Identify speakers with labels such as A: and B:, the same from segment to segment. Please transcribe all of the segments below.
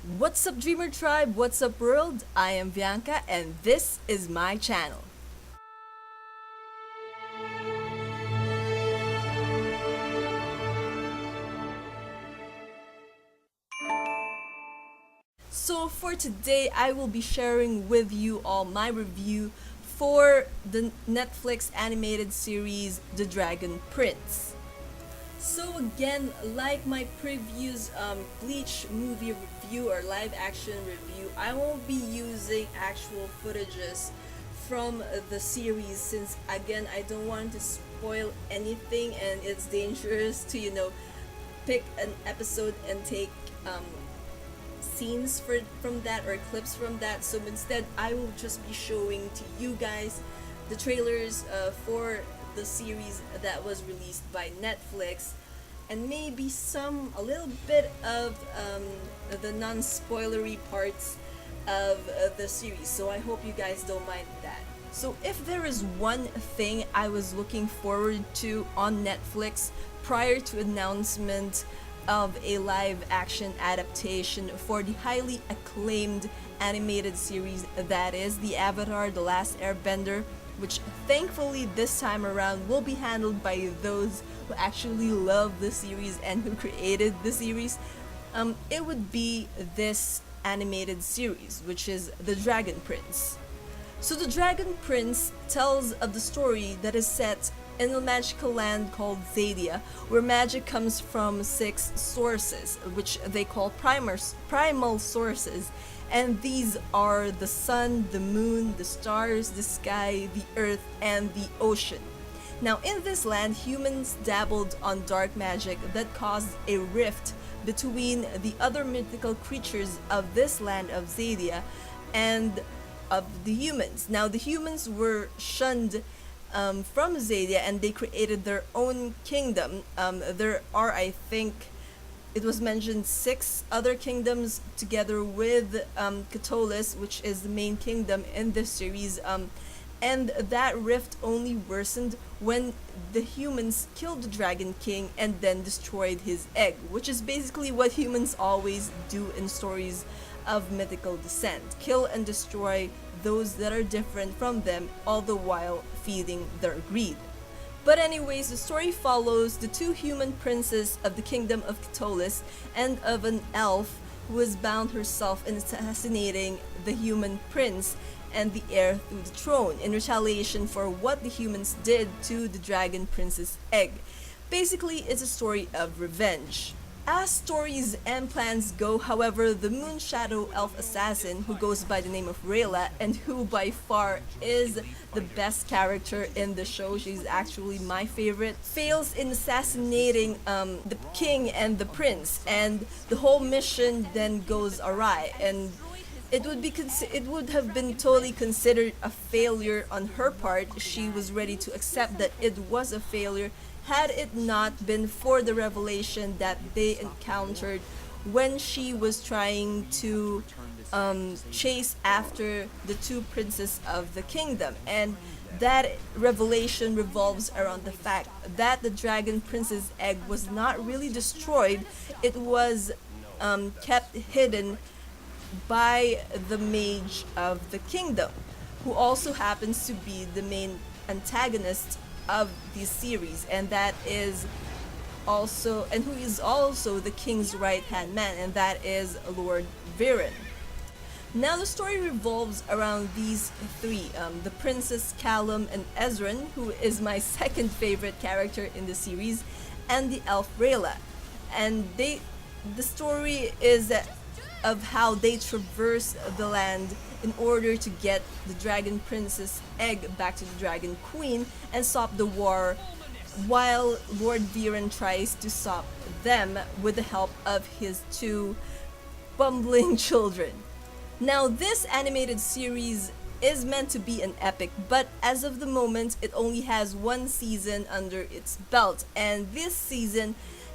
A: What's up, Dreamer Tribe? What's up, world? I am Bianca, and this is my channel. So, for today, I will be sharing with you all my review for the Netflix animated series The Dragon Prince. So again, like my previous Bleach movie review or live action review, I won't be using actual footages from the series since again I don't want to spoil anything and it's dangerous to pick an episode and take scenes from that or clips from that. So instead, I will just be showing to you guys the trailers for the series that was released by Netflix, and maybe a little bit of the non-spoilery parts of the series. So I hope you guys don't mind that. So if there is one thing I was looking forward to on Netflix prior to announcement of a live action adaptation for the highly acclaimed animated series that is the Avatar The Last Airbender, which thankfully this time around will be handled by those who actually love the series and who created the series, it would be this animated series, which is The Dragon Prince. So The Dragon Prince tells of the story that is set in a magical land called Xadia, where magic comes from 6 sources, which they call primal sources, and these are the sun, the moon, the stars, the sky, the earth, and the ocean. Now in this land, humans dabbled on dark magic that caused a rift between the other mythical creatures of this land of Xadia and of the humans. Now the humans were shunned from Xadia and they created their own kingdom. There are, I think, it was mentioned 6 other kingdoms together with Catullus, which is the main kingdom in this series. And that rift only worsened when the humans killed the Dragon King and then destroyed his egg, which is basically what humans always do in stories of mythical descent: kill and destroy those that are different from them, all the while feeding their greed. But anyways, the story follows the 2 human princes of the kingdom of Catullus and of an elf who has bound herself in assassinating the human prince and the heir to the throne in retaliation for what the humans did to the dragon prince's egg. Basically, it's a story of revenge. As stories and plans go, however, the Moon Shadow Elf Assassin, who goes by the name of Rayla and who by far is the best character in the show, she's actually my favorite, fails in assassinating the king and the prince, and the whole mission then goes awry, and it would have been totally considered a failure on her part. She was ready to accept that it was a failure had it not been for the revelation that they encountered when she was trying to chase after the 2 princes of the kingdom. And that revelation revolves around the fact that the dragon prince's egg was not really destroyed, it was kept hidden by the mage of the kingdom, who also happens to be the main antagonist of the series, and that is also, and who is also the king's right hand man, and that is Lord Vian. Now the story revolves around these 3, the Princess Callum and Ezran, who is my second favorite character in the series, and the elf Rayla. And the story is of how they traverse the land in order to get the dragon princess egg back to the dragon queen and stop the war, while Lord Vian tries to stop them with the help of his 2 bumbling children. Now this animated series is meant to be an epic, but as of the moment it only has 1 season under its belt, and this season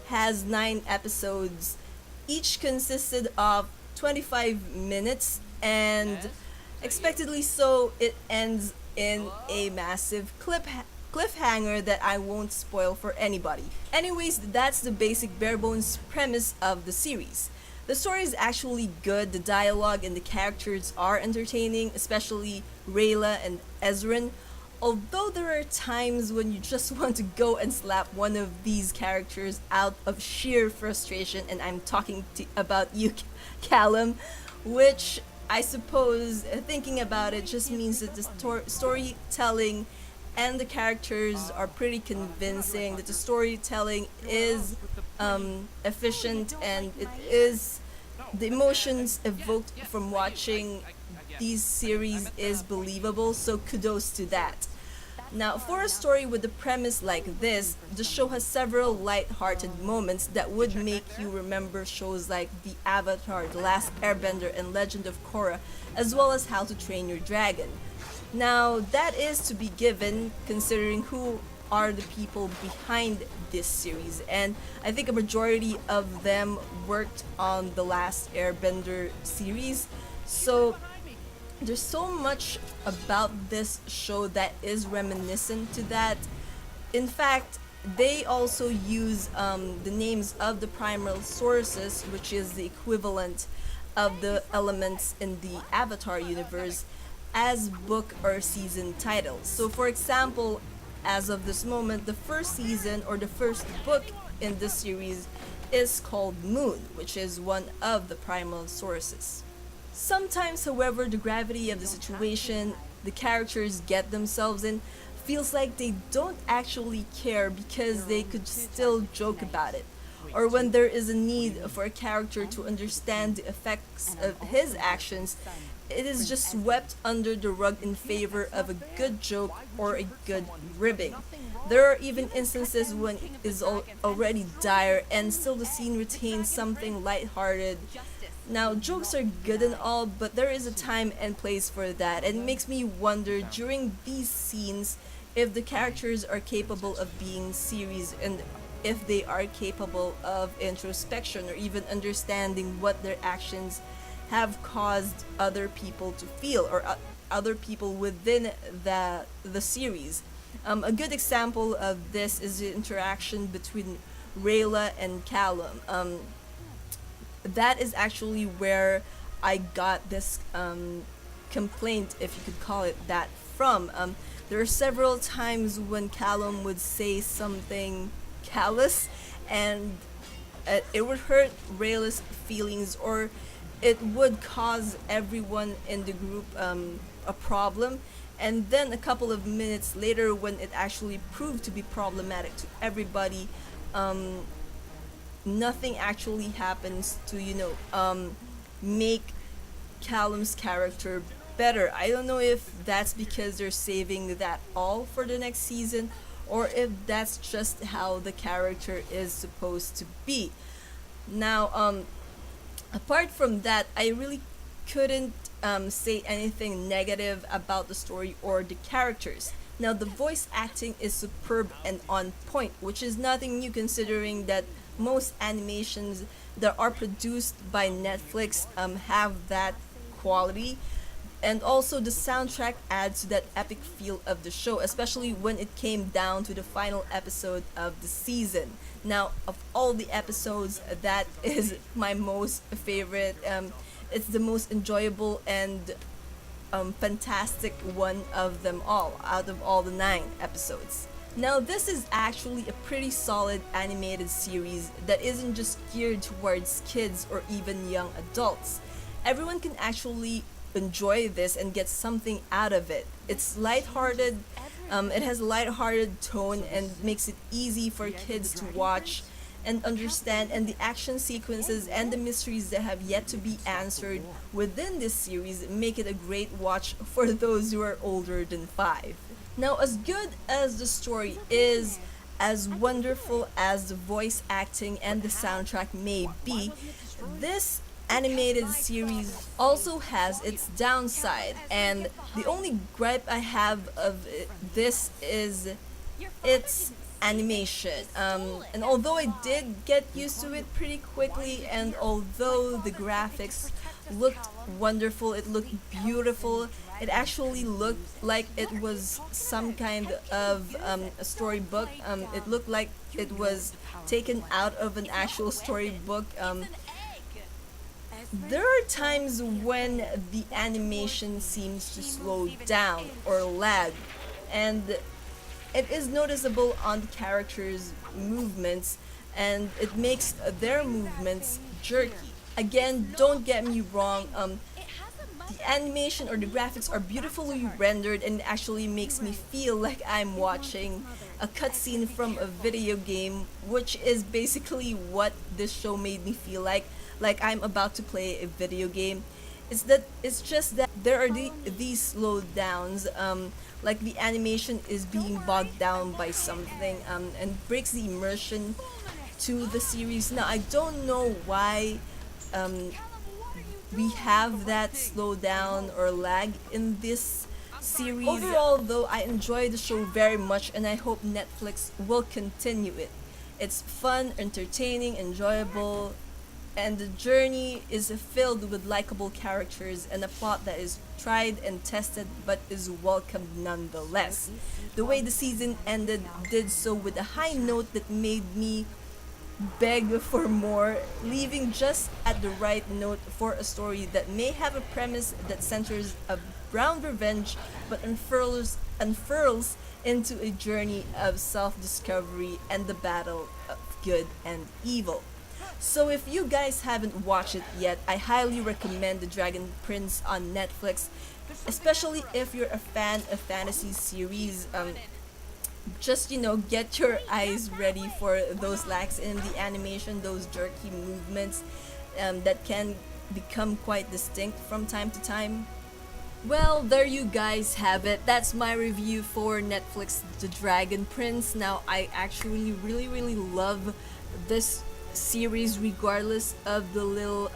A: has 9 episodes. Each consisted of 25 minutes, and expectedly so, it ends in a massive cliffhanger that I won't spoil for anybody. Anyways, that's the basic bare bones premise of the series. The story is actually good, the dialogue and the characters are entertaining, especially Rayla and Ezrin. Although there are times when you just want to go and slap one of these characters out of sheer frustration, and I'm talking about you, Callum, which I suppose, thinking about it, just means that the storytelling and the characters are pretty convincing, that the storytelling is efficient, and it is the emotions evoked from watching these series is believable, so kudos to that. Now, for a story with a premise like this, the show has several light-hearted moments that would make you remember shows like The Avatar, The Last Airbender, and Legend of Korra, as well as How to Train Your Dragon. Now, that is to be given considering who are the people behind this series, and I think a majority of them worked on The Last Airbender series, so there's so much about this show that is reminiscent to that. In fact, they also use the names of the primal sources, which is the equivalent of the elements in the Avatar universe, as book or season titles. So, for example, as of this moment, the first season or the first book in this series is called Moon, which is one of the primal sources. Sometimes, however, the gravity of the situation the characters get themselves in feels like they don't actually care because they could still joke about it. Or when there is a need for a character to understand the effects of his actions, it is just swept under the rug in favor of a good joke or a good ribbing. There are even instances when it is already dire and still the scene retains something lighthearted. Now, jokes are good and all, but there is a time and place for that, and it makes me wonder during these scenes if the characters are capable of being serious and if they are capable of introspection or even understanding what their actions have caused other people to feel or other people within the series. A good example of this is the interaction between Rayla and Callum. That is actually where I got this complaint, if you could call it that, from. There are several times when Callum would say something callous, and it would hurt Rayla's feelings, or it would cause everyone in the group a problem. And then a couple of minutes later, when it actually proved to be problematic to everybody, nothing actually happens to make Callum's character better. I don't know if that's because they're saving that all for the next season or if that's just how the character is supposed to be. Now, apart from that, I really couldn't say anything negative about the story or the characters. Now, the voice acting is superb and on point, which is nothing new considering that most animations that are produced by Netflix have that quality. And also, the soundtrack adds to that epic feel of the show, especially when it came down to the final episode of the season. Now, of all the episodes, that is my most favorite. It's the most enjoyable and fantastic one of them all, out of all the 9 episodes. Now, this is actually a pretty solid animated series that isn't just geared towards kids or even young adults. Everyone can actually enjoy this and get something out of it. It's lighthearted, it has a lighthearted tone and makes it easy for kids to watch and understand, and the action sequences and the mysteries that have yet to be answered within this series make it a great watch for those who are older than 5. Now, as good as the story is, as wonderful as the voice acting and the soundtrack may be, this animated series also has its downside, and the only gripe I have of this is its animation. And although I did get used to it pretty quickly, and although the graphics looked wonderful, it looked beautiful, it actually looked like it was some kind of a storybook. It looked like it was taken out of an actual storybook. There are times when the animation seems to slow down or lag, and it is noticeable on the characters' movements, and it makes their movements jerky. Again, don't get me wrong, the animation or the graphics are beautifully rendered and it actually makes me feel like I'm watching a cutscene from a video game, which is basically what this show made me feel like I'm about to play a video game. It's just that there are these slowdowns, like the animation is being bogged down by something, and breaks the immersion to the series. Now I don't know why um, we have that slowdown or lag in this series. Overall, though, I enjoy the show very much and I hope Netflix will continue it. It's fun, entertaining, enjoyable, and the journey is filled with likable characters and a plot that is tried and tested but is welcomed nonetheless. The way the season ended did so with a high note that made me beg for more, leaving just at the right note for a story that may have a premise that centers around revenge but unfurls into a journey of self-discovery and the battle of good and evil. So if you guys haven't watched it yet, I highly recommend The Dragon Prince on Netflix, especially if you're a fan of fantasy series. Just get your eyes ready for those lags in the animation, those jerky movements that can become quite distinct from time to time. Well, there you guys have it. That's my review for Netflix The Dragon Prince. Now, I actually really love this series regardless of the little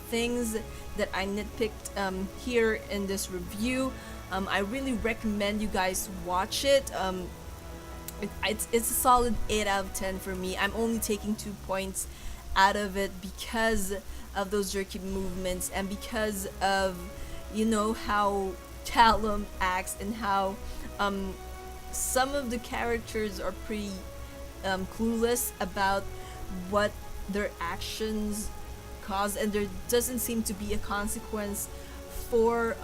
A: things that I nitpicked here in this review. I really recommend you guys watch it. It's a solid 8 out of 10 for me. I'm only taking 2 points out of it because of those jerky movements and because of how Callum acts and how some of the characters are pretty clueless about what their actions cause, and there doesn't seem to be a consequence for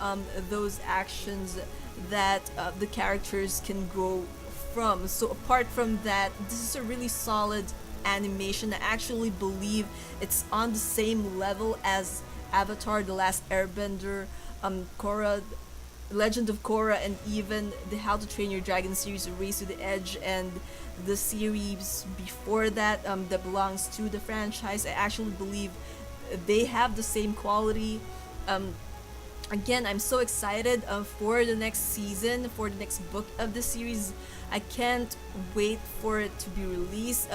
A: those actions that the characters can grow from. So apart from that, this is a really solid animation. I actually believe it's on the same level as Avatar: The Last Airbender, Korra, Legend of Korra, and even the How to Train Your Dragon series, A Race to the Edge, and the series before that that belongs to the franchise. I actually believe they have the same quality. Again, I'm so excited for the next season, for the next book of the series. I can't wait for it to be released.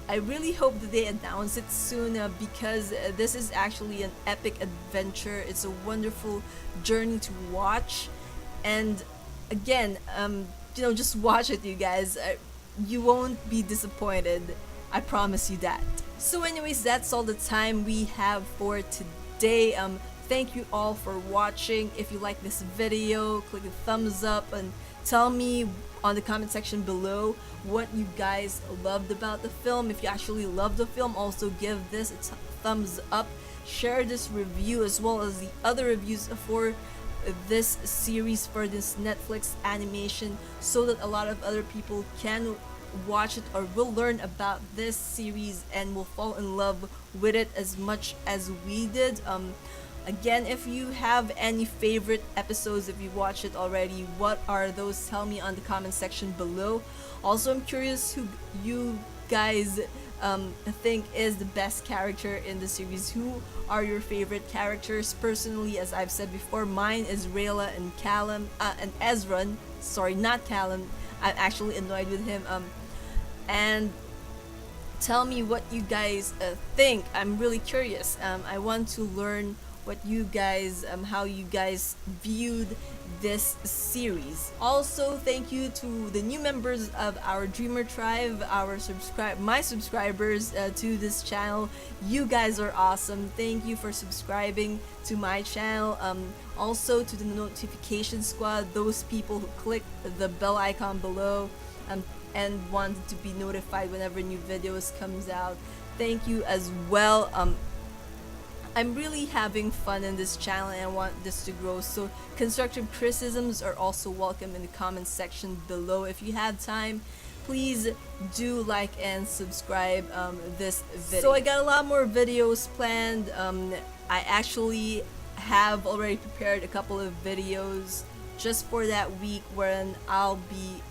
A: I really hope that they announce it soon because this is actually an epic adventure. It's a wonderful journey to watch, and again, just watch it, you guys. You won't be disappointed. I promise you that. So, anyways, that's all the time we have for today. Thank you all for watching. If you like this video, click the thumbs up and tell me on the comment section below what you guys loved about the film. If you actually loved the film, also give this a thumbs up. Share this review as well as the other reviews for this series, for this Netflix animation, so that a lot of other people can watch it or will learn about this series and will fall in love with it as much as we did. Again, if you have any favorite episodes, if you watched it already, what are those? Tell me on the comment section below. Also, I'm curious who you guys think is the best character in the series. Who are your favorite characters? Personally, as I've said before, mine is Rayla and Callum and Ezra. Sorry, not Callum. I'm actually annoyed with him. And tell me what you guys think. I'm really curious. I want to learn what you guys how you guys viewed this series. Also, thank you to the new members of our Dreamer Tribe, my subscribers to this channel. You guys are awesome. Thank you for subscribing to my channel. Also to the notification squad, those people who click the bell icon below and want to be notified whenever new videos comes out. Thank you as well. I'm really having fun in this channel and I want this to grow, so constructive criticisms are also welcome in the comment section below. If you have time, please do like and subscribe this video. So I got a lot more videos planned. I actually have already prepared a couple of videos just for that week when I'll be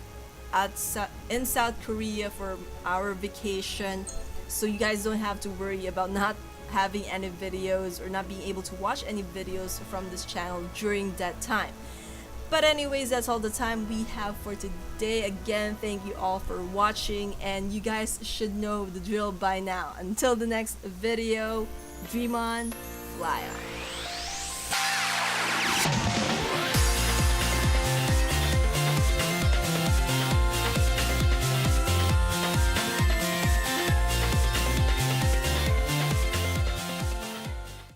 A: in South Korea for our vacation, so you guys don't have to worry about not having any videos or not being able to watch any videos from this channel during that time. But anyways, that's all the time we have for today. Again, thank you all for watching, and you guys should know the drill by now. Until the next video, dream on, fly on.